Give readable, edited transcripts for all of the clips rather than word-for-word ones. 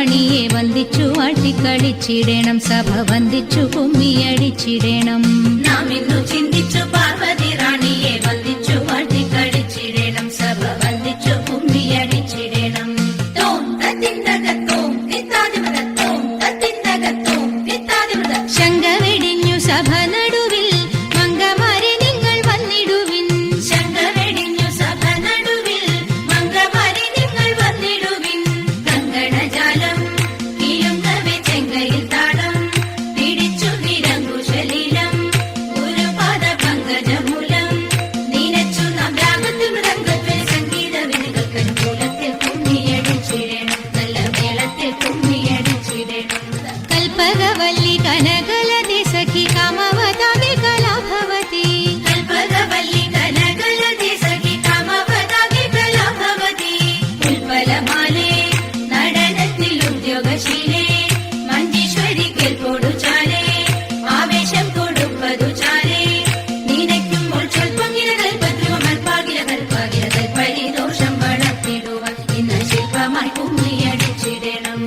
റാണിയെ വന്ദിച്ചു വാട്ടിക്കളിച്ചിടണം, സഭ വന്ദിച്ചു കുമ്മിയടിച്ചിടണം. നാം ഇന്നു ചിന്തിച്ചു പാർവതി റാണിയെ വന്ദിച്ചു വാട്ടിക്കളിച്ചിടണം, സഭ വന്ദിച്ചു കുമ്മിയടിച്ചിടണം. ശങ്ക വെടിഞ്ഞു സഭ നടുവിൽ മംഗമാരെ നിങ്ങൾ വന്നിടുവിൻ. ശങ്ക വെടിഞ്ഞു സഭ നടുവിൽ മംഗമാരെ നിങ്ങൾ വന്നിടുവിൻ. കങ്കണജാലം കിലുങ്ങവെ ചെങ്കയിൽ താളം പിടിച്ചു നിരങ്കുശലീലം ഗുരുപാദ പങ്കജമൂലം നീനച്ചു നാം രാഗത്തിൽ മൃദംഗത്തിൽ സംഗീത വിനുകൾക്കനുകൂലത്തിൽ കുമ്മിയടിച്ചിടണം, നല്ല മേളത്തിൽ കുമ്മിയടിച്ചിടണം. കൽപ്പകവല്ലി കനകലതി സഖി കാമവതാമി കലാഭവതി. കൽപ്പകവല്ലി കനകലതി സഖി കാമവതാമി കലാഭവതി. ഉൽപ്പലമാലേ നടനത്തിൽ ഉദ്യോഗശീലേ മഞ്ജീശ്വരി കേൾപ്പോടു ചാലേ ആവേശം കൊടുപ്പതു ചാലേ നീനയ്ക്കുമ്പോൾ ചൊൽപ്പൊങ്ങില കൽപ്പദ്രുവ മൽപ്പാകില കൽപ്പാകില കൽപ്പരിദോഷം വളർത്തിടുവാൻ ഇന്ന് ശില്പമായി കുമ്മിയടിച്ചിടണം.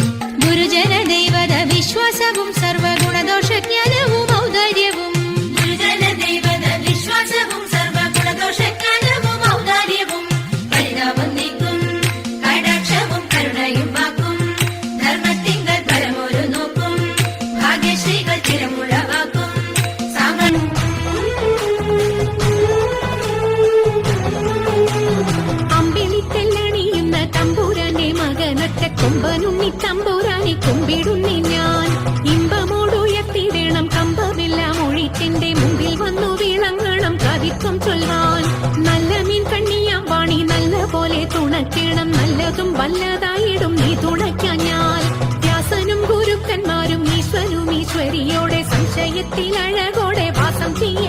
ഗുരുജന ദൈവത വിശ്വാസവും സർവഗുണദോഷജ്ഞാനവും ഔദാര്യവും. ഗുരുജന ദൈവത വിശ്വാസവും സർവഗുണദോഷജ്ഞാനവും ഔദാര്യവും പരിതാപം നീക്കും കടാക്ഷവും കരുണയും വാക്കും ധർമ്മത്തിങ്കൽ ഫലമൊരു നോക്കും ഭാഗ്യശ്രീകൾ ചിരമുഴവാക്കും അമ്പിളിത്തെല്ലണിയുന്ന തമ്പൂരാന്റെ മകനൊറ്റ കൊമ്പനുണ്ണി തമ്പൂരാനെ കുമ്പിടുന്നി ഞാൻ. ഇമ്പമോടുയർത്തിടണം കമ്പമില്ല മൊഴിത്തിന്റെ മുമ്പിൽ വന്നു വിളങ്ങണം കവിത്വം ചൊല്ലാൻ. നല്ല മീൻ കണ്ണിയാം വാണി നല്ല പോലെ തുണയ്ക്കണം, നല്ലതും വല്ലതായിടും നീ തുണയ്ക്കാൻ ഞാൻ. വ്യാസനും ഗുരുക്കന്മാരും ഈശ്വരും ഈശ്വരിയോടെ സംശയത്തിൽ അഴകോടെ വാസം ചെയ്യ